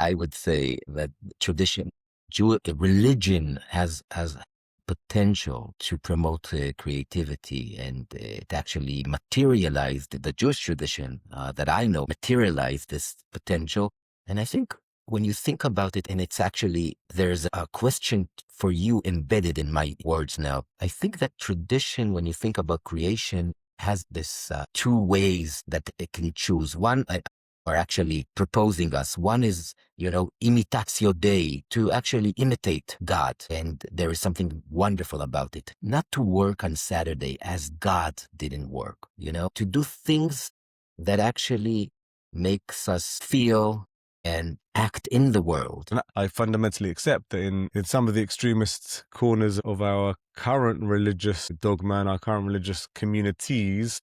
I would say that tradition, religion has potential to promote creativity, and it actually materialized the Jewish tradition that I know materialized this potential. And I think when you think about it, and it's actually, there's a question for you embedded in my words now. I think that tradition, when you think about creation, has this two ways that it can choose. One, are actually proposing us. One is, imitatio Dei, to actually imitate God. And there is something wonderful about it. Not to work on Saturday as God didn't work, to do things that actually makes us feel and act in the world. And I fundamentally accept that in some of the extremist corners of our current religious dogma and our current religious communities,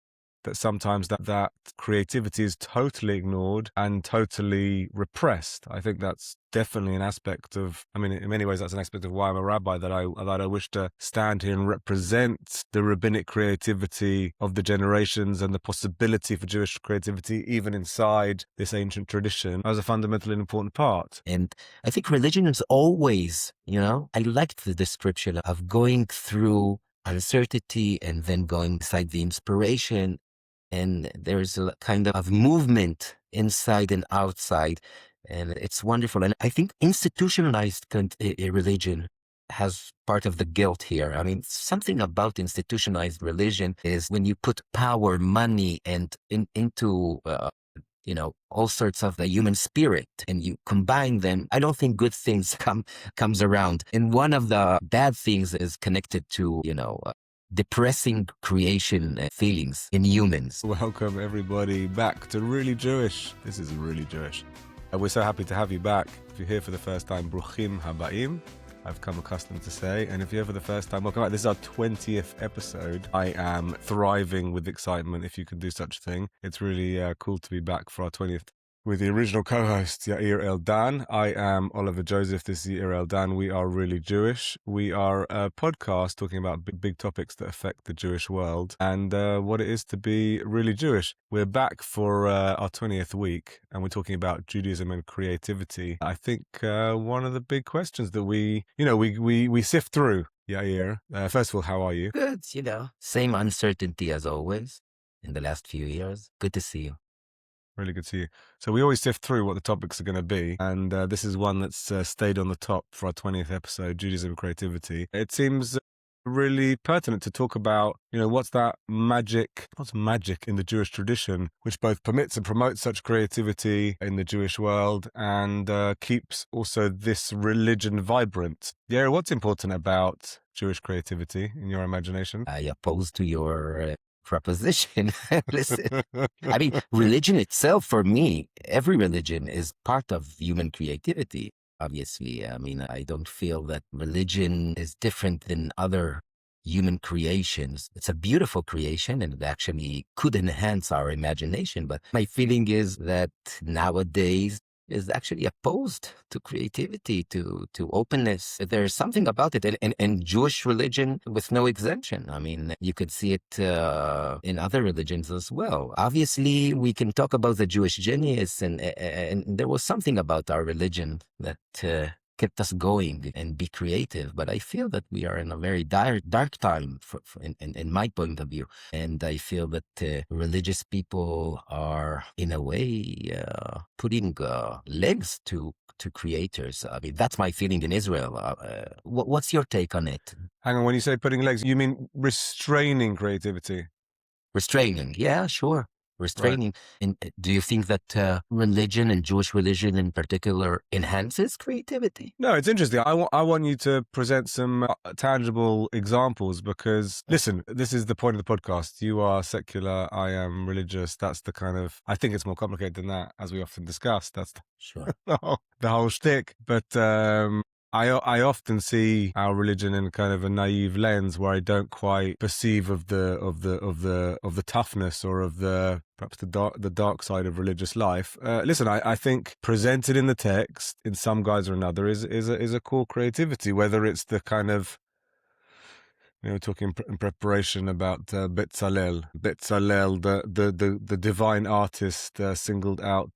that sometimes that creativity is totally ignored and totally repressed. I think that's definitely an aspect of, in many ways, that's an aspect of why I'm a rabbi, that I wish to stand here and represent the rabbinic creativity of the generations and the possibility for Jewish creativity, even inside this ancient tradition, as a fundamental and important part. And I think religion is always, I liked the description of going through uncertainty and then going inside the inspiration. And there's a kind of movement inside and outside. And it's wonderful. And I think institutionalized religion has part of the guilt here. Something about institutionalized religion is when you put power, money, and into all sorts of the human spirit, and you combine them, I don't think good things comes around. And one of the bad things is connected to, depressing creation feelings in humans. Welcome everybody back to Really Jewish. This is Really Jewish. We're so happy to have you back. If you're here for the first time, Bruchim Habaim, I've come accustomed to say. And if you're here for the first time, welcome back. This is our 20th episode. I am thriving with excitement, if you can do such a thing. It's really cool to be back for our 20th. With the original co-host, Yair Eldan. I am Oliver Joseph. This is Yair Eldan. We are Really Jewish. We are a podcast talking about big topics that affect the Jewish world and what it is to be really Jewish. We're back for our 20th week, and we're talking about Judaism and creativity. I think one of the big questions that we sift through, Yair. First of all, how are you? Good, same uncertainty as always in the last few years. Good to see you. Really good to see you. So we always sift through what the topics are going to be, and this is one that's stayed on the top for our 20th episode, Judaism and creativity. It seems really pertinent to talk about, what's magic in the Jewish tradition, which both permits and promotes such creativity in the Jewish world and keeps also this religion vibrant. Yeah, what's important about Jewish creativity in your imagination? I oppose to your proposition. Listen, religion itself, for me, every religion is part of human creativity, obviously. I don't feel that religion is different than other human creations. It's a beautiful creation, and it actually could enhance our imagination. But my feeling is that nowadays is actually opposed to creativity, to openness. There's something about it, and Jewish religion with no exemption. You could see it in other religions as well. Obviously, we can talk about the Jewish genius, and there was something about our religion that kept us going and be creative. But I feel that we are in a very dark time in my point of view. And I feel that religious people are, in a way, putting legs to creators. That's my feeling in Israel. What's your take on it? Hang on, when you say putting legs, you mean restraining creativity? Restraining, yeah, sure. Restraining. Right. And do you think that religion, and Jewish religion in particular, enhances creativity? No, it's interesting. I want you to present some tangible examples because, listen, this is the point of the podcast. You are secular, I am religious. That's the kind of, I think it's more complicated than that, as we often discuss. That's sure. the whole shtick. But I often see our religion in kind of a naive lens where I don't quite perceive of the toughness or of perhaps the dark side of religious life. Listen, I think presented in the text in some guise or another is a core creativity, whether it's the kind of We're talking in preparation about Betzalel. Betzalel, the divine artist singled out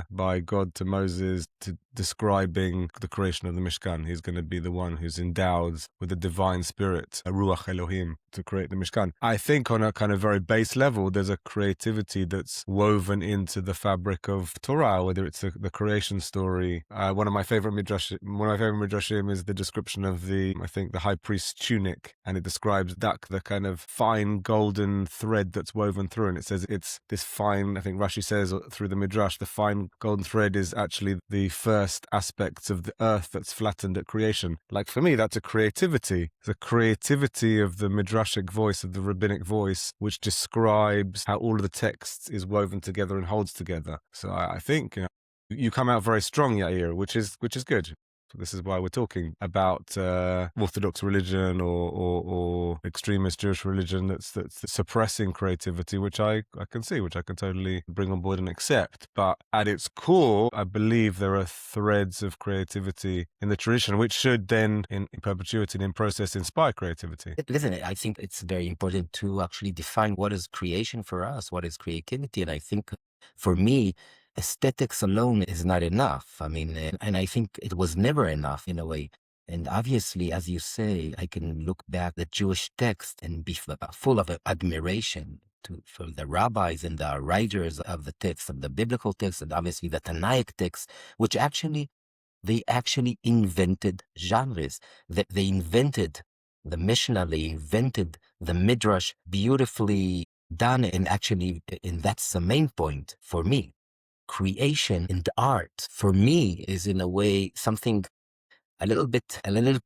by God to Moses to describing the creation of the Mishkan. He's going to be the one who's endowed with the divine spirit, a Ruach Elohim, to create the Mishkan. I think on a kind of very base level, there's a creativity that's woven into the fabric of Torah, whether it's the creation story. One of my favorite midrashim is the description of the high priest's tunic, and it describes that the kind of fine golden thread that's woven through, and it says it's this fine. I think Rashi says through the midrash, the fine golden thread is actually the first aspects of the earth that's flattened at creation. Like for me, that's a creativity. The creativity of the midrashic voice, of the rabbinic voice, which describes how all of the text is woven together and holds together. So I think you come out very strong, Yair, which is good. So this is why we're talking about Orthodox religion or extremist Jewish religion that's suppressing creativity, which I can see, which I can totally bring on board and accept. But at its core, I believe there are threads of creativity in the tradition, which should then, in perpetuity and in process, inspire creativity. Listen, I think it's very important to actually define what is creation for us, what is creativity. And I think for me, aesthetics alone is not enough. I mean, and I think it was never enough in a way. And obviously, as you say, I can look back at the Jewish text and be full of admiration for the rabbis and the writers of the text, of the biblical text, and obviously the Tanaic text, which they actually invented genres. They invented the Mishnah, they invented the Midrash, beautifully done. And actually, and that's the main point for me. Creation and art, for me, is in a way something a little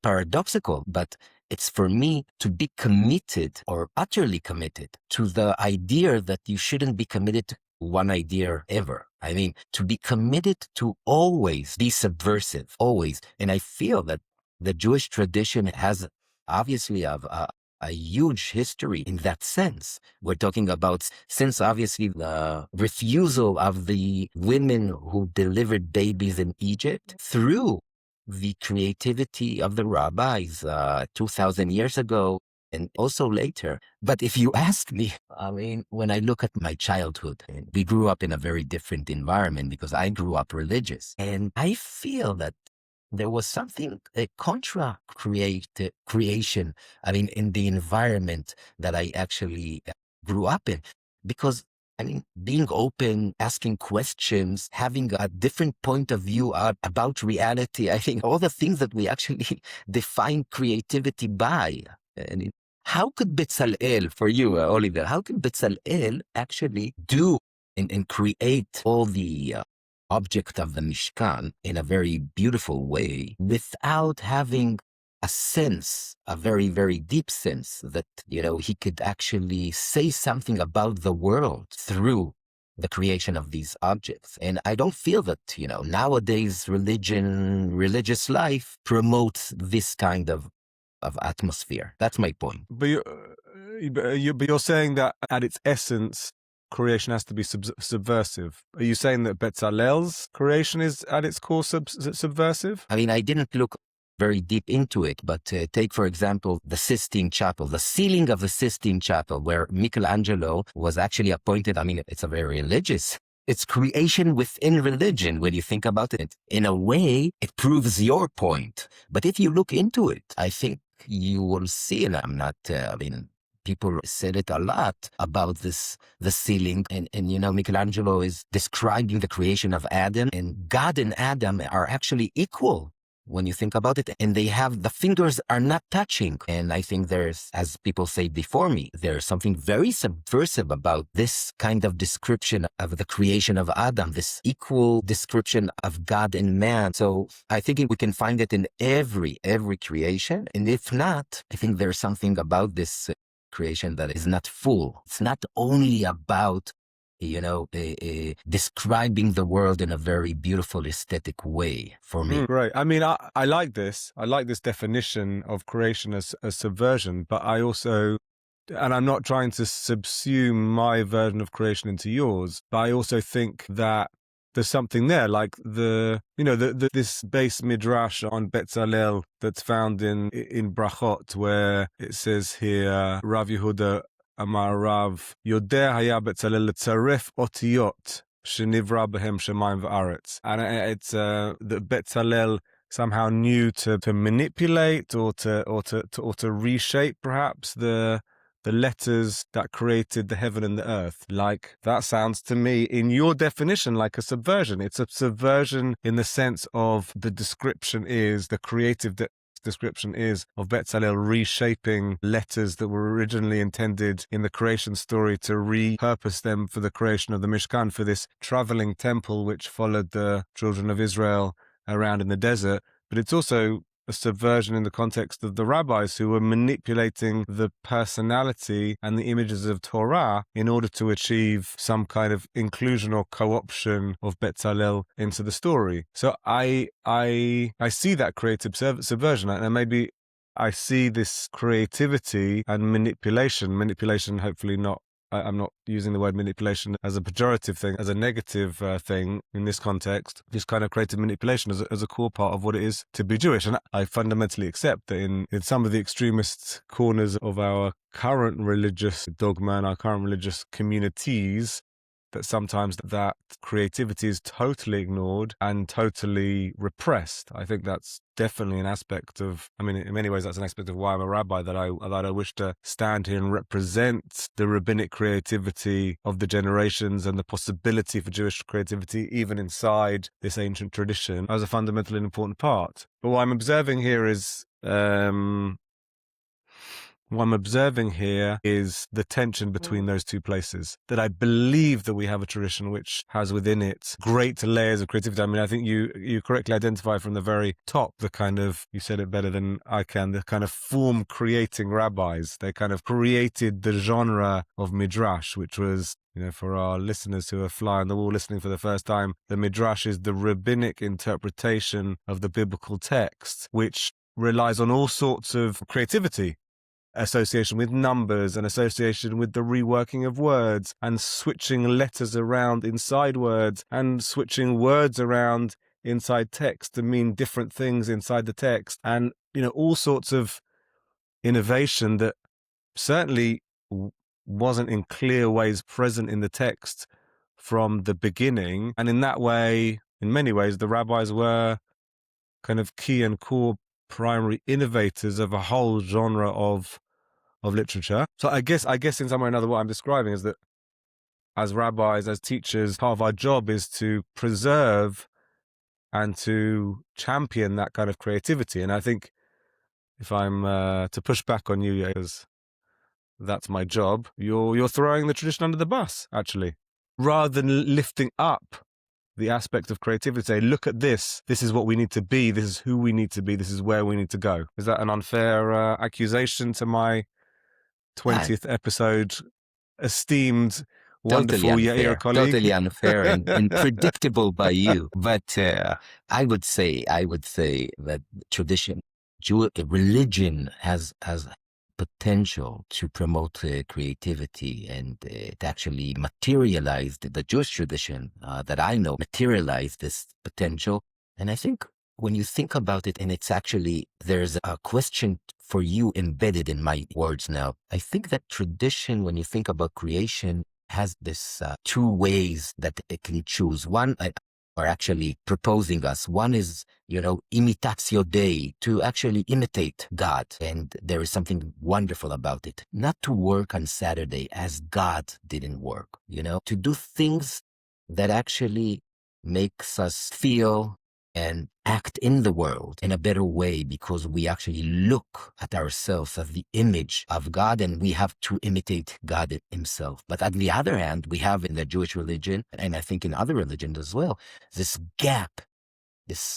paradoxical, but it's for me to be committed or utterly committed to the idea that you shouldn't be committed to one idea ever. I mean, to be committed to always be subversive, always. And I feel that the Jewish tradition has obviously a huge history in that sense. We're talking about, since obviously the refusal of the women who delivered babies in Egypt, through the creativity of the rabbis 2,000 years ago and also later. But if you ask me, I mean, when I look at my childhood, we grew up in a very different environment because I grew up religious. And I feel that there was something, a contra creation, I mean, in the environment that I actually grew up in. Because, I mean, being open, asking questions, having a different point of view about reality, I think all the things that we actually define creativity by. And how could Betzalel, for you, Oliver, how could Betzalel actually do and create all the object of the Mishkan in a very beautiful way without having a sense, a very, very deep sense that, he could actually say something about the world through the creation of these objects. And I don't feel that, nowadays religious life promotes this kind of atmosphere. That's my point. But you're saying that at its essence, creation has to be subversive. Are you saying that Betzalel's creation is at its core subversive? I mean, I didn't look very deep into it, but take, for example, the Sistine Chapel, the ceiling of the Sistine Chapel, where Michelangelo was actually appointed. I mean, it's a very religious. It's creation within religion when you think about it. In a way, it proves your point. But if you look into it, I think you will see, and I'm not, people said it a lot about the ceiling. And Michelangelo is describing the creation of Adam, and God and Adam are actually equal when you think about it. And the fingers are not touching. And I think there's, as people say before me, there's something very subversive about this kind of description of the creation of Adam, this equal description of God and man. So I think we can find it in every creation. And if not, I think there's something about this creation that is not full. It's not only about, describing the world in a very beautiful aesthetic way for me. Right. I mean, I like this. I like this definition of creation as subversion, but I also, and I'm not trying to subsume my version of creation into yours, but I also think that there's something there, like this base midrash on Betzalel that's found in Brachot, where it says here, Rav Yehuda Amar Rav, Yodeh haya Betzalel letzaref otiyot shenivra behem shemayim v'aretz. And it's that Betzalel somehow knew to manipulate or to reshape perhaps the letters that created the heaven and the earth. Like, that sounds to me, in your definition, like a subversion. It's a subversion in the sense of the description is, the creative description is, of Betzalel reshaping letters that were originally intended in the creation story to repurpose them for the creation of the Mishkan, for this traveling temple which followed the children of Israel around in the desert. But it's also a subversion in the context of the rabbis who were manipulating the personality and the images of Torah in order to achieve some kind of inclusion or co-option of Betzalel into the story. So I see that creative subversion, and maybe I see this creativity and manipulation, hopefully not, I'm not using the word manipulation as a pejorative thing, as a negative thing in this context. This kind of creative manipulation as a core part of what it is to be Jewish. And I fundamentally accept that in some of the extremist corners of our current religious dogma and our current religious communities, that sometimes that creativity is totally ignored and totally repressed. I think that's definitely an aspect of, I mean, in many ways, that's an aspect of why I'm a rabbi, that I wish to stand here and represent the rabbinic creativity of the generations and the possibility for Jewish creativity, even inside this ancient tradition, as a fundamental and important part. But what I'm observing here is, the tension between those two places. That I believe that we have a tradition which has within it great layers of creativity. I mean, I think you correctly identify from the very top the kind of, you said it better than I can, the kind of form creating rabbis. They kind of created the genre of midrash, which was, for our listeners who are fly on the wall listening for the first time, the midrash is the rabbinic interpretation of the biblical text, which relies on all sorts of creativity. Association with numbers and association with the reworking of words and switching letters around inside words and switching words around inside text to mean different things inside the text, and all sorts of innovation that certainly wasn't in clear ways present in the text from the beginning. And in that way, in many ways, the rabbis were kind of key and core primary innovators of a whole genre of literature. So I guess in some way or another, what I'm describing is that as rabbis, as teachers, part of our job is to preserve and to champion that kind of creativity. And I think if I'm to push back on you, because that's my job, you're throwing the tradition under the bus, actually, rather than lifting up the aspect of creativity. Say, look at this is what we need to be, this is who we need to be, this is where we need to go. Is that an unfair accusation to my 20th episode esteemed, wonderful Yair colleague? Totally unfair and predictable by you. But I would say that tradition, religion has potential to promote creativity, and it actually materialized, the Jewish tradition that I know materialized this potential. And I think when you think about it, and it's actually, there's a question for you embedded in my words now. I think that tradition, when you think about creation, has this two ways that it can choose. One, are actually proposing us. One is, imitatio Dei, to actually imitate God. And there is something wonderful about it. Not to work on Saturday as God didn't work, to do things that actually makes us feel and act in the world in a better way, because we actually look at ourselves as the image of God, and we have to imitate God himself. But on the other hand, we have in the Jewish religion, and I think in other religions as well, this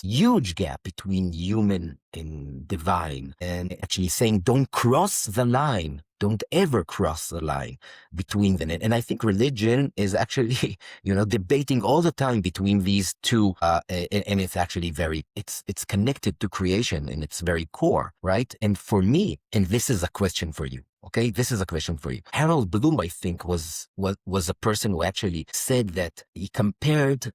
huge gap between human and divine, and actually saying, don't cross the line. Don't ever cross the line between them. And I think religion is actually, debating all the time between these two. And it's actually it's connected to creation in its very core, right? And for me, and this is a question for you, okay? This is a question for you. Harold Bloom, I think, was a person who actually said that he compared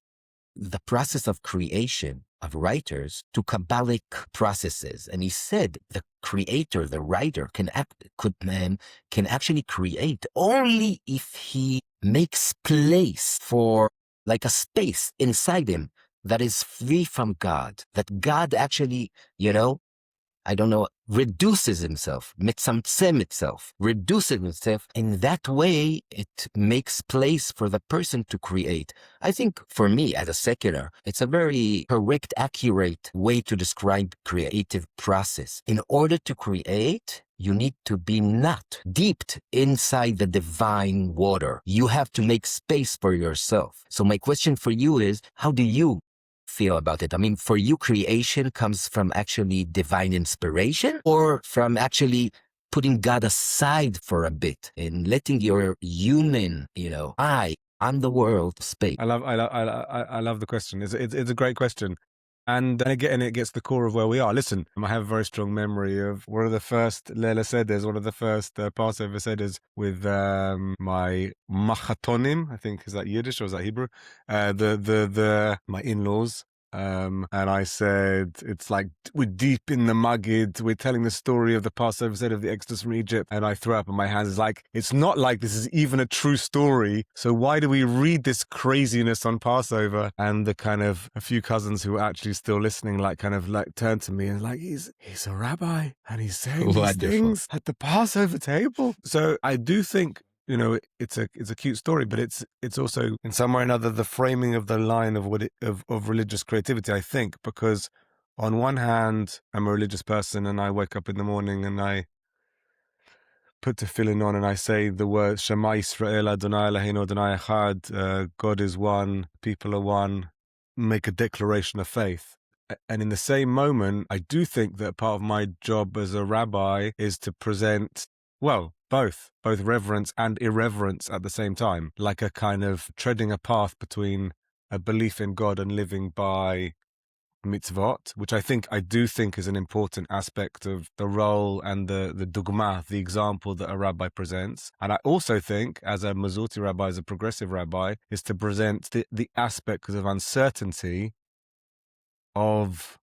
the process of creation of writers to Kabbalic processes. And he said the creator, the writer, can actually create only if he makes place for, like, a space inside him that is free from God, that God actually, I don't know, reduces himself, mitzamtzem itself, reduces himself. In that way, it makes place for the person to create. I think for me, as a secular, it's a very correct, accurate way to describe creative process. In order to create, you need to be not deeped inside the divine water. You have to make space for yourself. So my question for you is, how do you feel about it? I mean, for you, creation comes from actually divine inspiration, or from actually putting God aside for a bit and letting your human, eye on the world space? I love the question. It's a great question. And again, it gets the core of where we are. Listen, I have a very strong memory of one of the first Leila Seders, one of the first Passover Seders with my Machatonim, I think, is that Yiddish or is that Hebrew? My in-laws. And I said, it's like, we're deep in the Maggid, we're telling the story of the Passover Seder of the Exodus from Egypt, and I threw up in my hands. It's like, it's not like this is even a true story, so why do we read this craziness on Passover? And the kind of, a few cousins who were actually still listening, turned to me and he's a rabbi, and he's saying these things at the Passover table. So I do think, it's a cute story, but it's also in some way or another the framing of the line of religious creativity, I think, because on one hand, I'm a religious person and I wake up in the morning and I put tefillin on and I say the word Shema Yisrael Adonai Eloheinu Adonai Echad, God is one, people are one, make a declaration of faith. And in the same moment, I do think that part of my job as a rabbi is to present, well, both reverence and irreverence at the same time, like a kind of treading a path between a belief in God and living by mitzvot, which I do think is an important aspect of the role and the dugma, the example that a rabbi presents. And I also think, as a Masorti rabbi, as a progressive rabbi, is to present the aspects of uncertainty of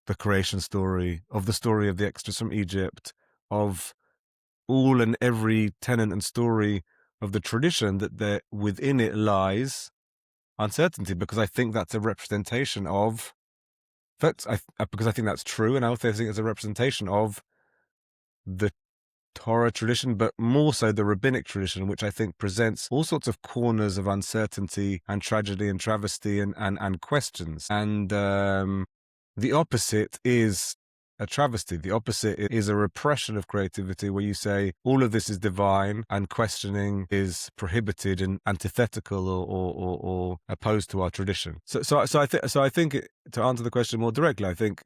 the creation story, of the story of the Exodus from Egypt, of all and every tenet and story of the tradition, that within it lies uncertainty, because I think that's a representation of, because I think that's true, and I also think it's a representation of the Torah tradition, but more so the rabbinic tradition, which I think presents all sorts of corners of uncertainty and tragedy and travesty and questions. And the opposite is a travesty. The opposite is a repression of creativity, where you say all of this is divine and questioning is prohibited and antithetical or opposed to our tradition. So I think to answer the question more directly, I think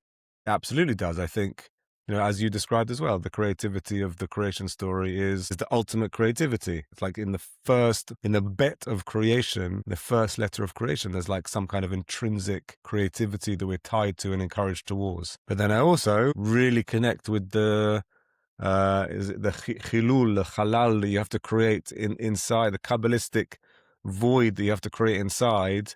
it absolutely does. I think, as you described as well, the creativity of the creation story is the ultimate creativity. It's like in the bet of creation, the first letter of creation, there's like some kind of intrinsic creativity that we're tied to and encouraged towards. But then I also really connect with the chilul, the halal that you have to create inside, the Kabbalistic void that you have to create inside,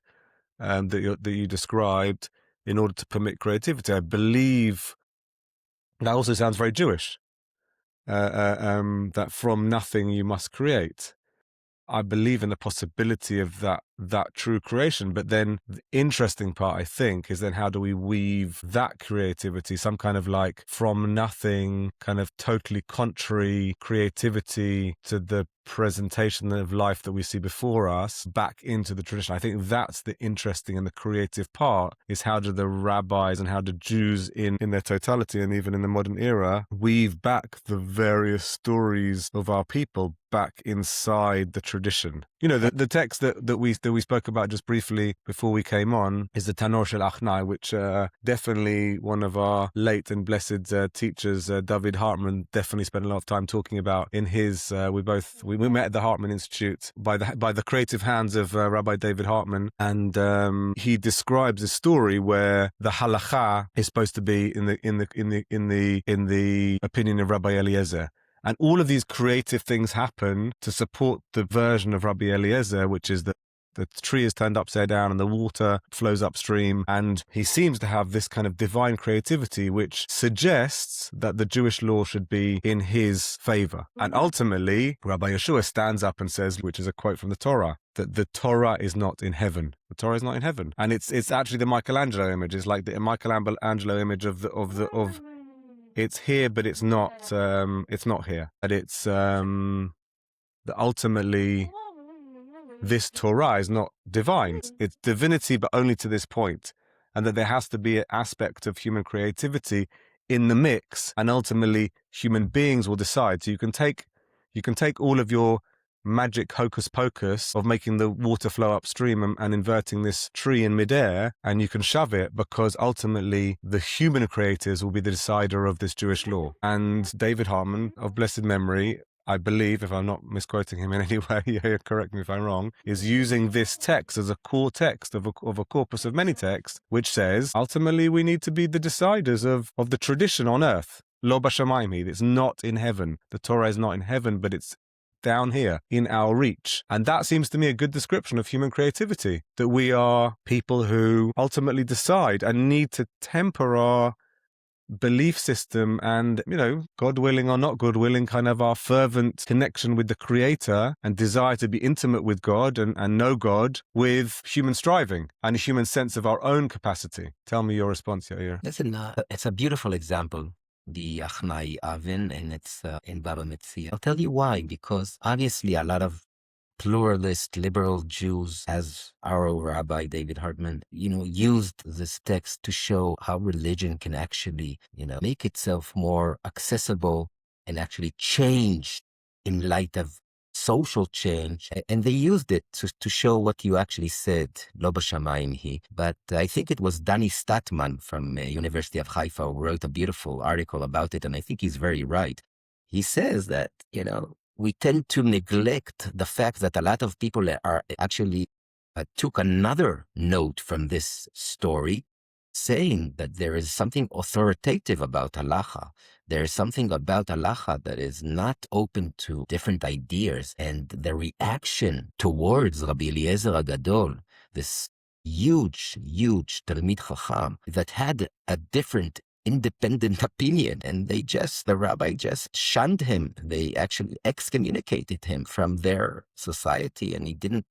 that you described, in order to permit creativity. I believe that also sounds very Jewish, that from nothing you must create. I believe in the possibility of that true creation. But then the interesting part, I think, is then how do we weave that creativity, some kind of like from nothing, kind of totally contrary creativity to the presentation of life that we see before us, back into the tradition. I think that's the interesting and the creative part, is how do the rabbis and how do Jews in their totality and even in the modern era weave back the various stories of our people back inside the tradition. The text that we spoke about just briefly before we came on is the Tanor Shel Achnai, which definitely one of our late and blessed teachers, David Hartman, definitely spent a lot of time talking about in his. We met at the Hartman Institute by the creative hands of Rabbi David Hartman, and he describes a story where the halacha is supposed to be in the opinion of Rabbi Eliezer. And all of these creative things happen to support the version of Rabbi Eliezer, which is that the tree is turned upside down and the water flows upstream. And he seems to have this kind of divine creativity, which suggests that the Jewish law should be in his favor. And ultimately, Rabbi Yeshua stands up and says, which is a quote from the Torah, that the Torah is not in heaven. The Torah is not in heaven. And it's actually the Michelangelo image. It's like the Michelangelo image of it's here, but it's not here. And it's that ultimately this Torah is not divine. It's divinity, but only to this point. And that there has to be an aspect of human creativity in the mix, and ultimately human beings will decide. So you can take all of your magic hocus pocus of making the water flow upstream and inverting this tree in midair, and you can shove it, because ultimately the human creators will be the decider of this Jewish law. And David Hartman, of blessed memory, I believe, if I'm not misquoting him in any way, correct me if I'm wrong, is using this text as a core text of a corpus of many texts, which says, ultimately we need to be the deciders of the tradition on earth. Lo b'shamayim, it's not in heaven. The Torah is not in heaven, but it's down here in our reach. And that seems to me a good description of human creativity, that we are people who ultimately decide and need to temper our belief system and, God willing or not God willing, kind of our fervent connection with the Creator and desire to be intimate with God and know God with human striving and a human sense of our own capacity. Tell me your response, Yair. Listen, it's a beautiful example, the Achnai oven, and it's in Baba Metzia. I'll tell you why, because obviously a lot of pluralist liberal Jews, as our rabbi David Hartman, used this text to show how religion can actually, make itself more accessible and actually change in light of social change. And they used it to show what you actually said, Lo b'shamayim hi. But I think it was Danny Statman from University of Haifa who wrote a beautiful article about it, and I think he's very right. He says that, we tend to neglect the fact that a lot of people are actually took another note from this story, saying that there is something authoritative about halacha. There is something about halacha that is not open to different ideas. And the reaction towards Rabbi Eliezer HaGadol, this huge Talmid Chacham that had a different independent opinion, and the rabbi just shunned him. They actually excommunicated him from their society, and he didn't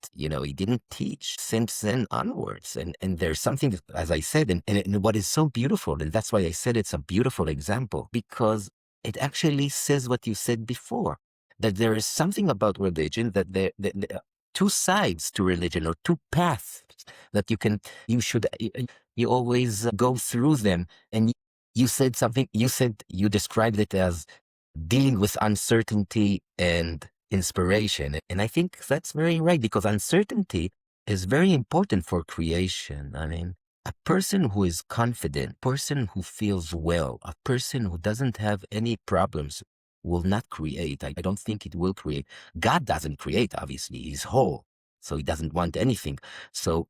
teach since then onwards. And there's something, as I said, and what is so beautiful, and that's why I said it's a beautiful example, because it actually says what you said before, that there is something about religion, that there two sides to religion, or two paths that you always go through them. And you said something, you described it as dealing with uncertainty and inspiration. And I think that's very right, because uncertainty is very important for creation. I mean, a person who is confident, a person who feels well, a person who doesn't have any problems will not create. I don't think it will create. God doesn't create, obviously. He's whole. So he doesn't want anything. So,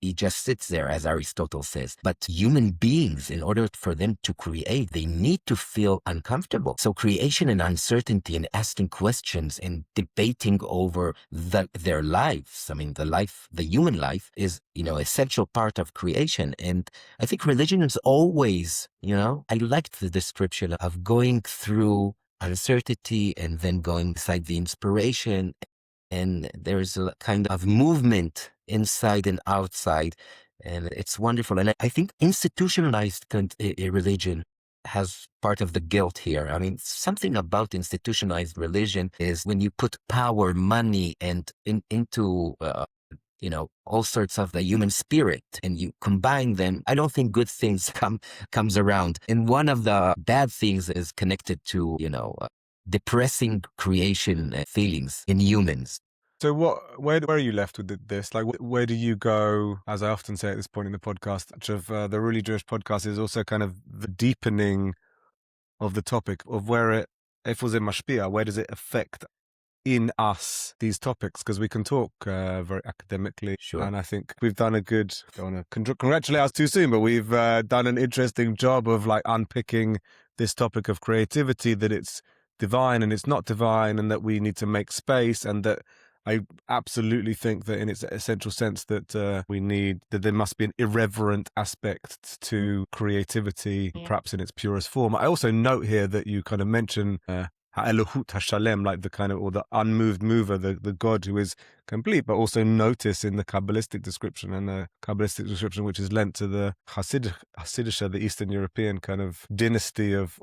he just sits there, as Aristotle says. But human beings, in order for them to create, they need to feel uncomfortable. So creation and uncertainty and asking questions and debating over their lives. The human life is, essential part of creation. And I think religion is always, I liked the description of going through uncertainty and then going beside the inspiration. And there's a kind of movement inside and outside, and it's wonderful. And I think institutionalized religion has part of the guilt here. Something about institutionalized religion is when you put power, money, and into all sorts of the human spirit, and you combine them, I don't think good things comes around. And one of the bad things is connected to, depressing creation feelings in humans. So where are you left with this? Like, where do you go? As I often say at this point in the podcast, much of the Really Jewish podcast is also kind of the deepening of the topic of where if was it mashpia, where does it affect in us these topics? Because we can talk very academically. Sure. And I think we've done I don't want to congratulate us too soon, but we've done an interesting job of unpicking this topic of creativity, that it's divine and it's not divine, and that we need to make space, and that I absolutely think that in its essential sense that there must be an irreverent aspect to creativity, perhaps in its purest form. I also note here that you kind of mention Elohut Hashalem, like the kind of, or the unmoved mover, the God who is complete, but also notice in the Kabbalistic description, and the Kabbalistic description which is lent to the Hasidisha, the Eastern European kind of dynasty of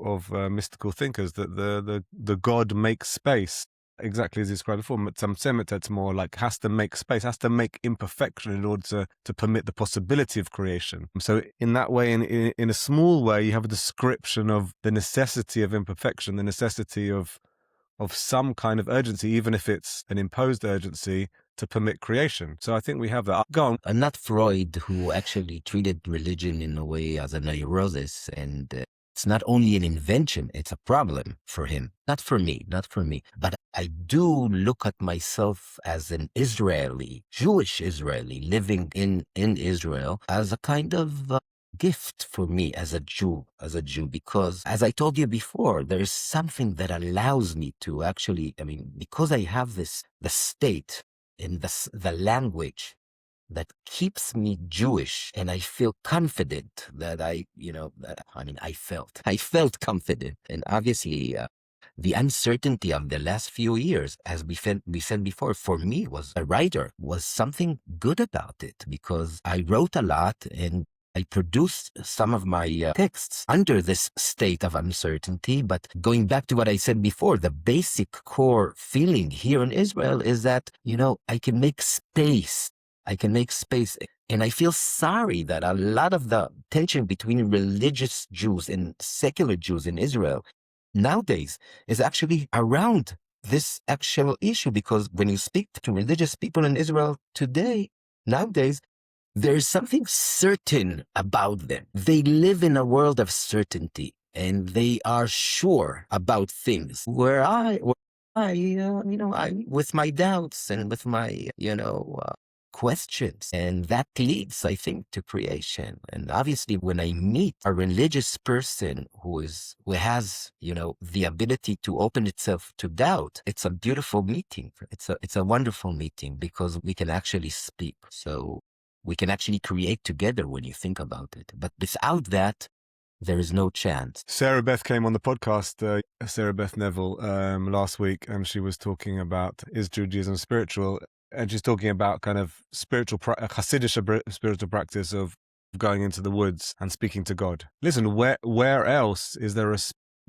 mystical thinkers, that the God makes space, exactly as described before. It's more like has to make space, has to make imperfection in order to permit the possibility of creation. So in that way, in a small way, you have a description of the necessity of imperfection, the necessity of some kind of urgency, even if it's an imposed urgency, to permit creation. So I think we have that. Go on. And not Freud, who actually treated religion in a way as a neurosis, and it's not only an invention, it's a problem for him. Not for me. But I do look at myself as an Israeli, Jewish Israeli, living in Israel, as a kind of gift for me as a Jew, because as I told you before, there is something that allows me to actually, because I have the state in the language that keeps me Jewish, and I feel confident that I felt confident. And obviously, the uncertainty of the last few years, as we said before, for me was a writer, was something good about it, because I wrote a lot and I produced some of my texts under this state of uncertainty. But going back to what I said before, the basic core feeling here in Israel is that, I can make space. And I feel sorry that a lot of the tension between religious Jews and secular Jews in Israel nowadays is actually around this actual issue. Because when you speak to religious people in Israel nowadays, there is something certain about them. They live in a world of certainty, and they are sure about things. Where I with my doubts and with my, questions, and that leads, I think, to creation. And obviously, when I meet a religious person who has, the ability to open itself to doubt, it's a beautiful meeting. It's a wonderful meeting, because we can actually speak. So we can actually create together when you think about it. But without that, there is no chance. Sarah Beth came on the podcast, Sarah Beth Neville, last week, and she was talking about, is Judaism spiritual? And she's talking about kind of Hasidic spiritual practice of going into the woods and speaking to God. Listen, where else is there a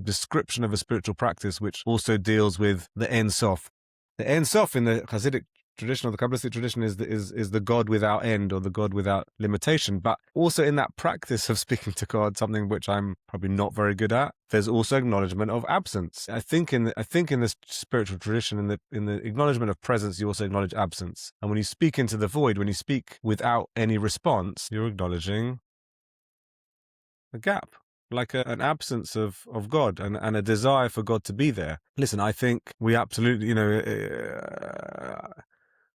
description of a spiritual practice which also deals with the Ein Sof? The Ein Sof in the Hasidic tradition, or the Kabbalistic tradition, is the God without end, or the God without limitation. But also in that practice of speaking to God, something which I'm probably not very good at, there's also acknowledgement of absence. I think in this spiritual tradition, in the acknowledgement of presence, you also acknowledge absence. And when you speak into the void, when you speak without any response, you're acknowledging a gap, like an absence of God, and a desire for God to be there. Listen, I think we absolutely,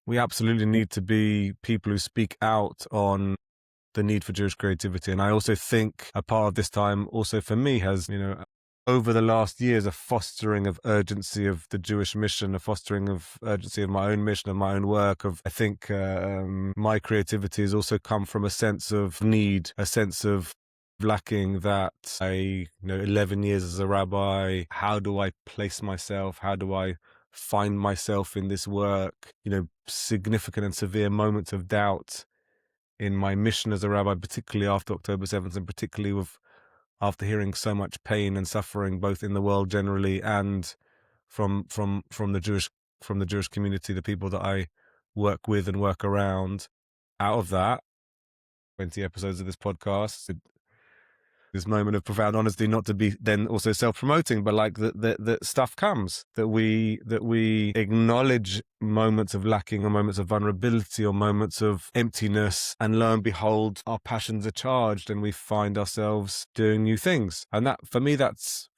we absolutely need to be people who speak out on the need for Jewish creativity. And I also think a part of this time also for me has, over the last years, a fostering of urgency of the Jewish mission, a fostering of urgency of my own mission, of my own work. I think my creativity has also come from a sense of need, a sense of lacking, that 11 years as a rabbi, how do I place myself? How do I find myself in this work? Significant and severe moments of doubt in my mission as a rabbi, particularly after October 7th, and particularly after hearing so much pain and suffering, both in the world generally and from the Jewish community, the people that I work with and work around. Out of that, 20 episodes of this podcast, this moment of profound honesty, not to be then also self-promoting, but like that stuff comes, that we acknowledge moments of lacking, or moments of vulnerability, or moments of emptiness, and lo and behold, our passions are charged, and we find ourselves doing new things. And that, for me, that's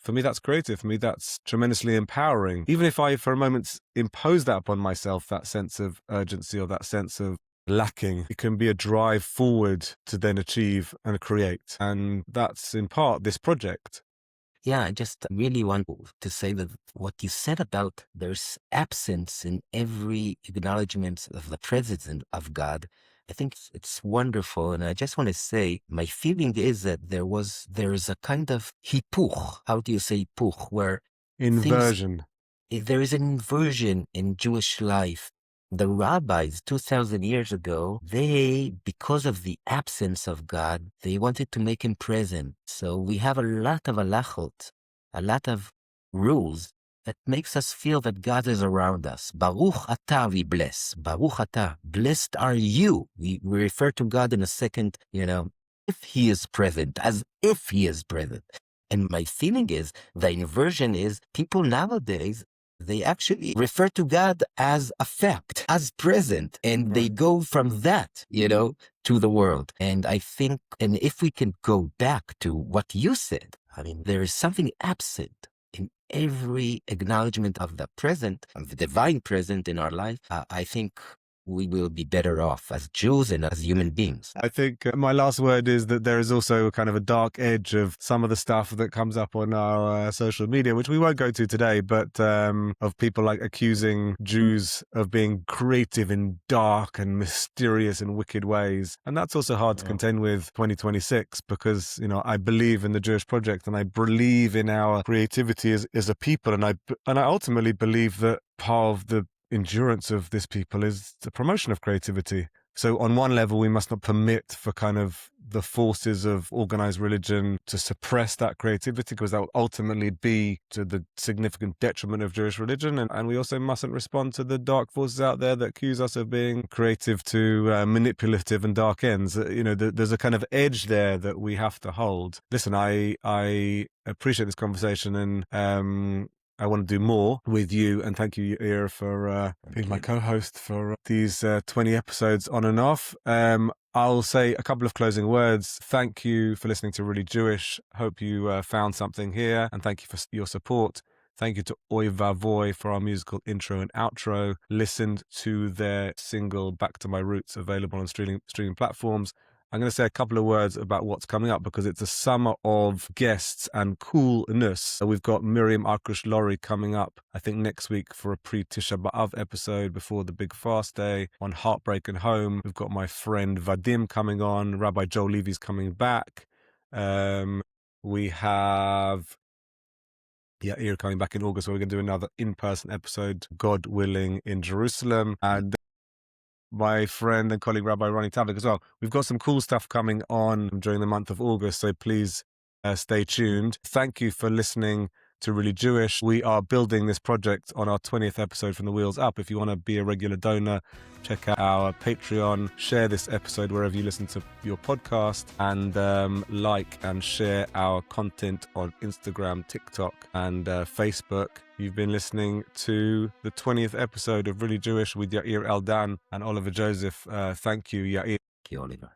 creative. For me, that's tremendously empowering. Even if I, for a moment, impose that upon myself, that sense of urgency, or that sense of lacking, it can be a drive forward to then achieve and create. And that's in part this project. Yeah, I just really want to say that what you said about there's absence in every acknowledgement of the presence of God, I think it's wonderful. And I just want to say, my feeling is that there is a kind of hipuch. How do you say hipuch? Where things, Inversion. there is an inversion in Jewish life. The rabbis 2,000 years ago, because of the absence of God, they wanted to make him present. So we have a lot of halachot, a lot of rules that makes us feel that God is around us. Baruch atah, we bless. Baruch atah, blessed are you. We refer to God in a second, if he is present, as if he is present. And my feeling is, the inversion is people nowadays, they actually refer to God as a fact, as present, and they go from that, to the world. And I think, and if we can go back to what you said, I mean, there is something absent in every acknowledgement of the present, of the divine present in our life. I think we will be better off as Jews and as human beings. I think my last word is that there is also kind of a dark edge of some of the stuff that comes up on our social media, which we won't go to today, but of people like accusing Jews of being creative in dark and mysterious and wicked ways. And that's also hard to contend with 2026 because, I believe in the Jewish project and I believe in our creativity as a people. And I ultimately believe that part of the endurance of this people is the promotion of creativity. So on one level, we must not permit for kind of the forces of organized religion to suppress that creativity, because that will ultimately be to the significant detriment of Jewish religion. And we also mustn't respond to the dark forces out there that accuse us of being creative to manipulative and dark ends. There's a kind of edge there that we have to hold. Listen, I appreciate this conversation, and I want to do more with you, and thank you, Yair, for being my co-host for these 20 episodes on and off. I'll say a couple of closing words. Thank you for listening to Really Jewish. Hope you found something here, and thank you for your support. Thank you to Oy Vavoy for our musical intro and outro. Listened to their single Back to My Roots, available on streaming platforms. I'm going to say a couple of words about what's coming up because it's a summer of guests and coolness. We've got Miriam Arkrush-Lori coming up, I think, next week for a pre-Tisha B'Av episode before the big fast day on Heartbreak and Home. We've got my friend Vadim coming on. Rabbi Joel Levy's coming back. We have Yair coming back in August, where we're going to do another in-person episode, God willing, in Jerusalem. And my friend and colleague Rabbi Ronnie Tavlik as well. We've got some cool stuff coming on during the month of August, so please stay tuned. Thank you for listening to Really Jewish. We are building this project on our 20th episode from the Wheels Up. If you want to be a regular donor, check out our Patreon, share this episode wherever you listen to your podcast, and like and share our content on Instagram, TikTok, and Facebook. You've been listening to the 20th episode of Really Jewish with Yair Eldan and Oliver Joseph. Thank you, Yair. Thank you, Oliver.